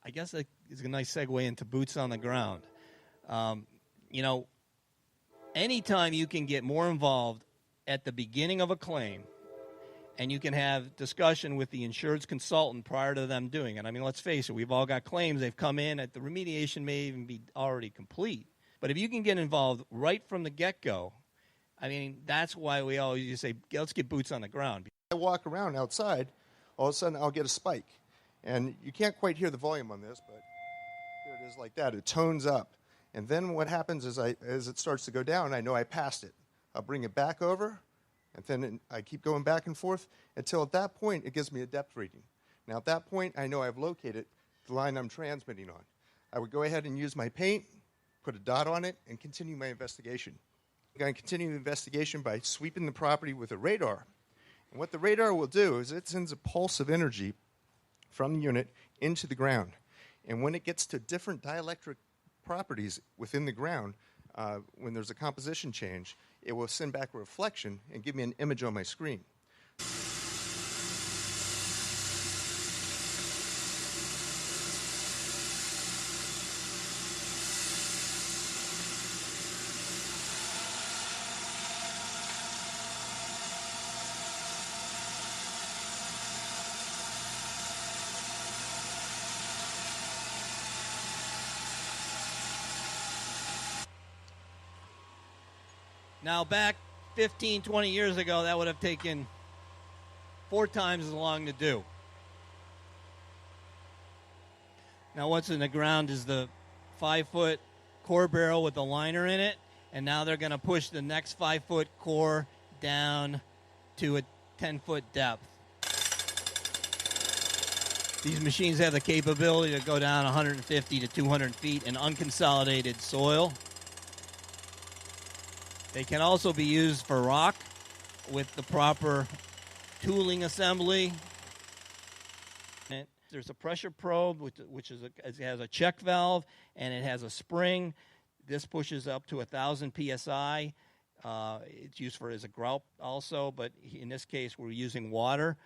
I guess that is a nice segue into boots on the ground. You know, anytime you can get more involved at the beginning of a claim and you can have discussion with the insurance consultant prior to them doing it. I mean, let's face it, we've all got claims. They've come in, the remediation may even be already complete. But if you can get involved right from the get-go, I mean, that's why we always say, let's get boots on the ground. I walk around outside, all of a sudden I'll get a spike. And you can't quite hear the volume on this, but here it is like that. It tones up. And then what happens is as it starts to go down, I know I passed it. I'll bring it back over, and then I keep going back and forth until at that point it gives me a depth reading. Now at that point, I know I've located the line I'm transmitting on. I would go ahead and use my paint, put a dot on it, and continue my investigation. I'm going to continue the investigation by sweeping the property with a radar. And what the radar will do is it sends a pulse of energy from the unit into the ground. And when it gets to different dielectric properties within the ground, when there's a composition change, it will send back a reflection and give me an image on my screen. Now, back 15, 20 years ago, that would have taken 4 times as long to do. Now, what's in the ground is the 5-foot core barrel with the liner in it, and now they're going to push the next 5-foot core down to a 10-foot depth. These machines have the capability to go down 150 to 200 feet in unconsolidated soil. They can also be used for rock with the proper tooling assembly. There's a pressure probe, which has a check valve, and it has a spring. This pushes up to 1,000 psi. It's used as a grout also, but in this case, we're using water.